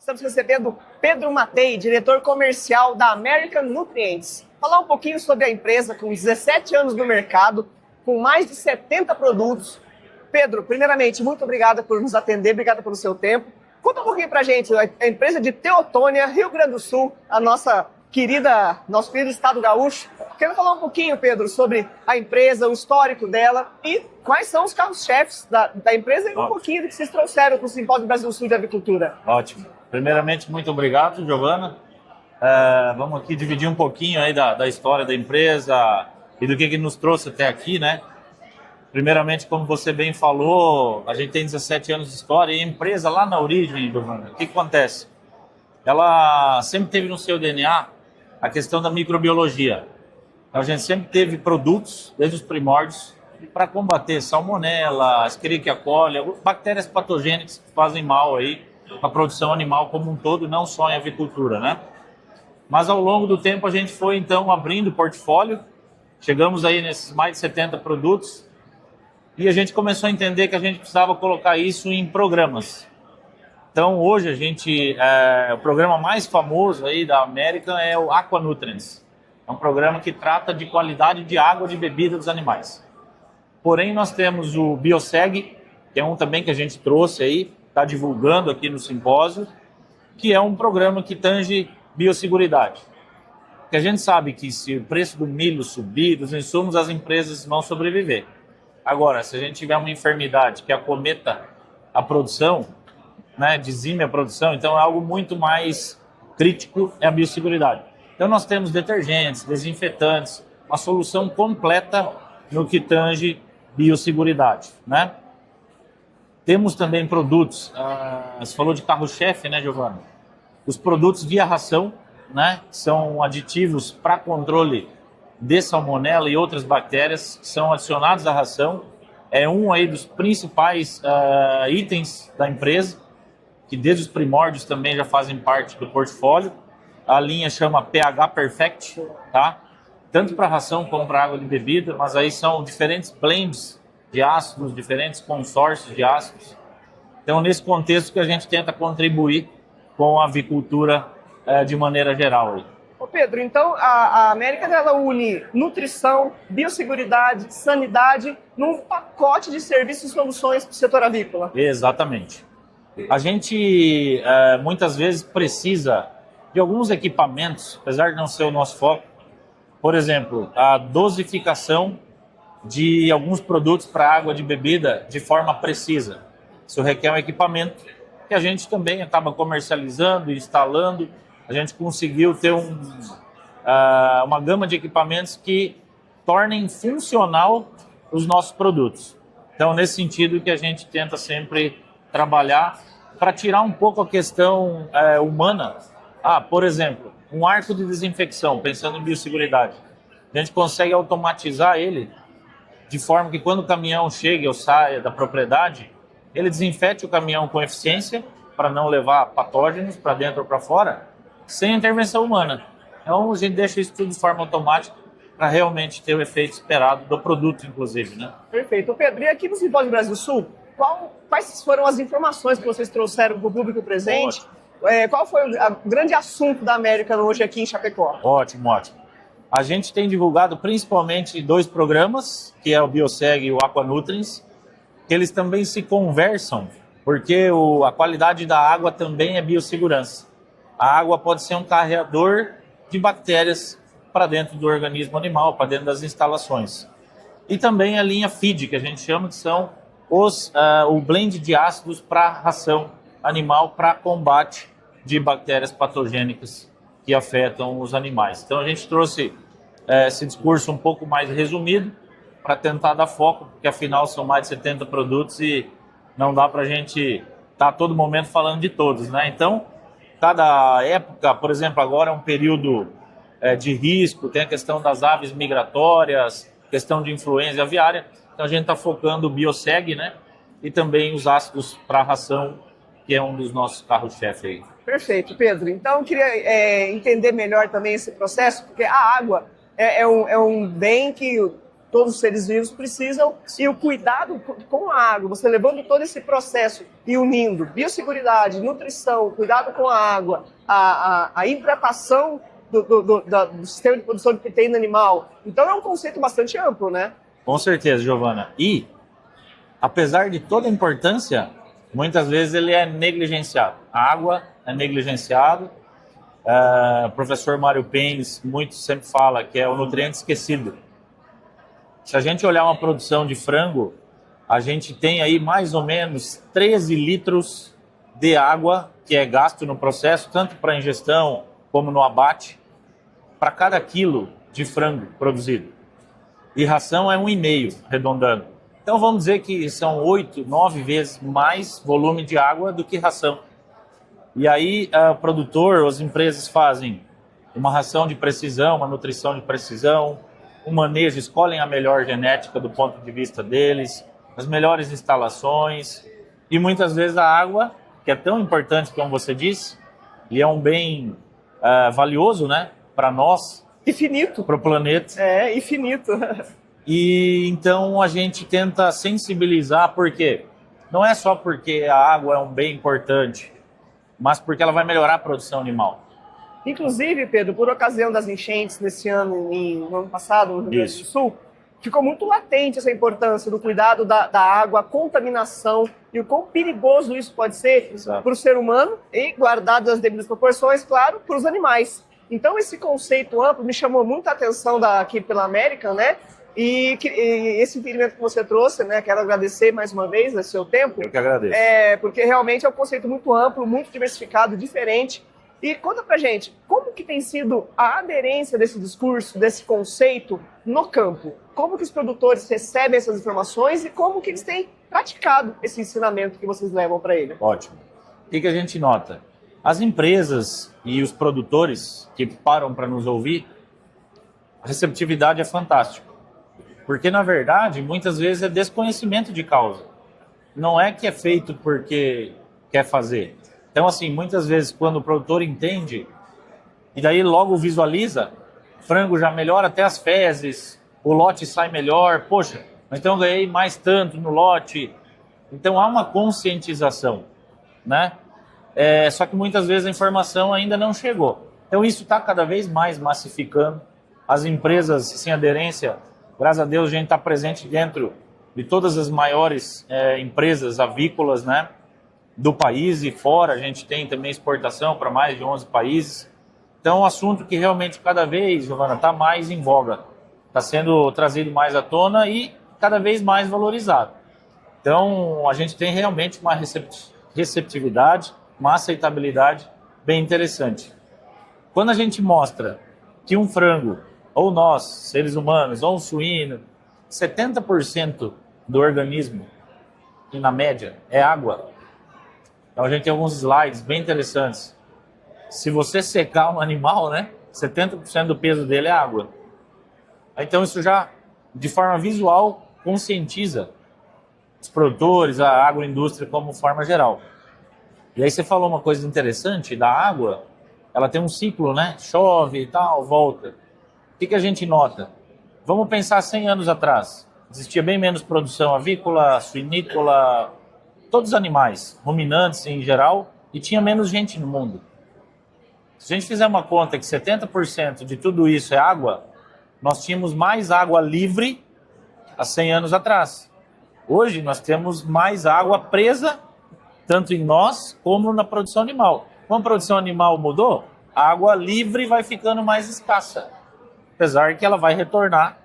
Estamos recebendo Pedro Matei, diretor comercial da American Nutrients. Falar um pouquinho sobre a empresa com 17 anos no mercado, com mais de 70 produtos. Pedro, primeiramente, muito obrigada por nos atender, obrigada pelo seu tempo. Conta um pouquinho pra gente, a empresa de Teotônia, Rio Grande do Sul, nosso querido estado gaúcho. Quero falar um pouquinho, Pedro, sobre a empresa, o histórico dela e quais são os carros-chefes da empresa e um pouquinho do que vocês trouxeram para o Simpósio Brasil Sul de Avicultura. Ótimo. Primeiramente, muito obrigado, Giovana. Vamos aqui dividir um pouquinho aí da história da empresa e do que nos trouxe até aqui, né? Primeiramente, como você bem falou, a gente tem 17 anos de história e a empresa lá na origem, Giovana, o que acontece? Ela sempre teve no seu DNA a questão da microbiologia. Então, a gente sempre teve produtos, desde os primórdios, para combater salmonela, Escherichia coli, bactérias patogênicas que fazem mal aí a produção animal como um todo, não só em avicultura, né? Mas ao longo do tempo a gente foi então abrindo o portfólio, chegamos aí nesses mais de 70 produtos e a gente começou a entender que a gente precisava colocar isso em programas. Então hoje o programa mais famoso aí da América é o Aqua Nutrients. É um programa que trata de qualidade de água de bebida dos animais. Porém nós temos o Bioseg, que é um também que a gente trouxe aí, está divulgando aqui no simpósio, que é um programa que tange biosseguridade. Porque a gente sabe que se o preço do milho subir, os insumos, as empresas vão sobreviver. Agora, se a gente tiver uma enfermidade que acometa a produção, né, dizime a produção, então é algo muito mais crítico, é a biosseguridade. Então nós temos detergentes, desinfetantes, uma solução completa no que tange biosseguridade, né? Temos também produtos, você falou de carro-chefe, né, Giovana? Os produtos via ração, né, são aditivos para controle de salmonela e outras bactérias que são adicionados à ração. É um aí dos principais itens da empresa, que desde os primórdios também já fazem parte do portfólio. A linha chama pH Perfect, tá? Tanto para ração como para água de bebida, mas aí são diferentes blends de ácidos, diferentes consórcios de ácidos. Então, nesse contexto que a gente tenta contribuir com a avicultura de maneira geral. Ô Pedro, então a América ela une nutrição, biosseguridade, sanidade num pacote de serviços e soluções para o setor avícola. Exatamente. A gente muitas vezes precisa de alguns equipamentos, apesar de não ser o nosso foco. Por exemplo, a dosificação de alguns produtos para água de bebida de forma precisa. Isso requer um equipamento que a gente também acaba comercializando e instalando. A gente conseguiu ter uma gama de equipamentos que tornem funcional os nossos produtos. Então, nesse sentido que a gente tenta sempre trabalhar para tirar um pouco a questão humana. Por exemplo, um arco de desinfecção, pensando em biosseguridade. A gente consegue automatizar ele de forma que quando o caminhão chega ou saia da propriedade, ele desinfete o caminhão com eficiência para não levar patógenos para dentro ou para fora, sem intervenção humana. Então a gente deixa isso tudo de forma automática para realmente ter o efeito esperado do produto, inclusive, né? Perfeito. Pedro, e aqui no Simpósio Brasil Sul, quais foram as informações que vocês trouxeram para o público presente? Qual foi o grande assunto da América hoje aqui em Chapecó? Ótimo, ótimo. A gente tem divulgado principalmente 2 programas, que é o Bioseg e o Aqua Nutrients, que eles também se conversam, porque a qualidade da água também é biossegurança. A água pode ser um carreador de bactérias para dentro do organismo animal, para dentro das instalações. E também a linha feed, que a gente chama, que são o blend de ácidos para ração animal, para combate de bactérias patogênicas que afetam os animais. Então a gente trouxe esse discurso um pouco mais resumido para tentar dar foco, porque afinal são mais de 70 produtos e não dá para a gente estar a todo momento falando de todos, né? Então, cada época, por exemplo, agora é um período de risco, tem a questão das aves migratórias, questão de influenza aviária, então a gente está focando o Bioseg, né? E também os ácidos para ração, que é um dos nossos carros-chefe aí. Perfeito, Pedro. Então, eu queria entender melhor também esse processo, porque a água é um bem que todos os seres vivos precisam, e o cuidado com a água, você levando todo esse processo e unindo biosseguridade, nutrição, cuidado com a água, a hidratação do sistema de produção de proteína animal. Então é um conceito bastante amplo, né? Com certeza, Giovana. E, apesar de toda a importância, muitas vezes ele é negligenciado. A água é negligenciado. O professor Mário Pens muito sempre fala que é o nutriente esquecido. Se a gente olhar uma produção de frango, a gente tem aí mais ou menos 13 litros de água que é gasto no processo, tanto para ingestão como no abate, para cada quilo de frango produzido. E ração é 1,5, arredondando. Então vamos dizer que são 8, 9 vezes mais volume de água do que ração. E aí o produtor, as empresas fazem uma ração de precisão, uma nutrição de precisão, um manejo, escolhem a melhor genética do ponto de vista deles, as melhores instalações, e muitas vezes a água, que é tão importante como você disse, e é um bem valioso, né, para nós, infinito, para o planeta. É, infinito. E então a gente tenta sensibilizar, porque não é só porque a água é um bem importante, mas porque ela vai melhorar a produção animal. Inclusive, Pedro, por ocasião das enchentes nesse ano, no ano passado, no Rio Grande do Sul, ficou muito latente essa importância do cuidado da água, a contaminação e o quão perigoso isso pode ser para o ser humano e, guardado as devidas proporções, claro, para os animais. Então, esse conceito amplo me chamou muita atenção aqui pela América, né? E esse entendimento que você trouxe, né? Quero agradecer mais uma vez o seu tempo. Eu que agradeço. Porque realmente é um conceito muito amplo, muito diversificado, diferente. E conta pra gente, como que tem sido a aderência desse discurso, desse conceito no campo? Como que os produtores recebem essas informações e como que eles têm praticado esse ensinamento que vocês levam para ele? Ótimo. O que a gente nota? As empresas e os produtores que param para nos ouvir, a receptividade é fantástica. Porque, na verdade, muitas vezes é desconhecimento de causa. Não é que é feito porque quer fazer. Então, assim, muitas vezes quando o produtor entende, e daí logo visualiza, frango já melhora até as fezes, o lote sai melhor, poxa, então eu ganhei mais tanto no lote. Então há uma conscientização, né? Só que muitas vezes a informação ainda não chegou. Então isso está cada vez mais massificando. As empresas sem aderência, graças a Deus a gente está presente dentro de todas as maiores empresas avícolas, né? Do país e fora, a gente tem também exportação para mais de 11 países. Então, é um assunto que realmente cada vez, Giovana, está mais em voga, está sendo trazido mais à tona e cada vez mais valorizado. Então, a gente tem realmente uma receptividade, uma aceitabilidade bem interessante. Quando a gente mostra que um frango, ou nós, seres humanos, ou um suíno, 70% do organismo, e na média, é água. Então a gente tem alguns slides bem interessantes. Se você secar um animal, né, 70% do peso dele é água. Então isso já, de forma visual, conscientiza os produtores, a agroindústria como forma geral. E aí você falou uma coisa interessante da água, ela tem um ciclo, né? Chove e tal, volta. O que a gente nota? Vamos pensar 100 anos atrás. Existia bem menos produção avícola, suinícola, todos os animais, ruminantes em geral, e tinha menos gente no mundo. Se a gente fizer uma conta que 70% de tudo isso é água, nós tínhamos mais água livre há 100 anos atrás. Hoje nós temos mais água presa, tanto em nós como na produção animal. Como a produção animal mudou, a água livre vai ficando mais escassa, apesar que ela vai retornar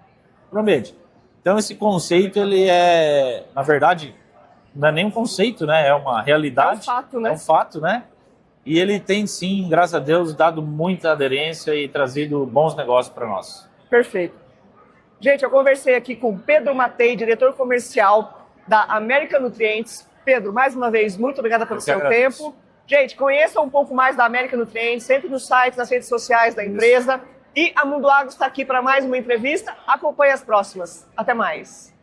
para o meio. Então esse conceito, ele na verdade, não é nem um conceito, né? É uma realidade. É um fato, né? É um fato, né? E ele tem, sim, graças a Deus, dado muita aderência e trazido bons negócios para nós. Perfeito. Gente, eu conversei aqui com Pedro Mattei, diretor comercial da American Nutrients. Pedro, mais uma vez, muito obrigada pelo seu tempo. Gente, conheçam um pouco mais da American Nutrients, sempre no site, nas redes sociais da empresa. E a Mundo Agro está aqui para mais uma entrevista. Acompanhe as próximas. Até mais.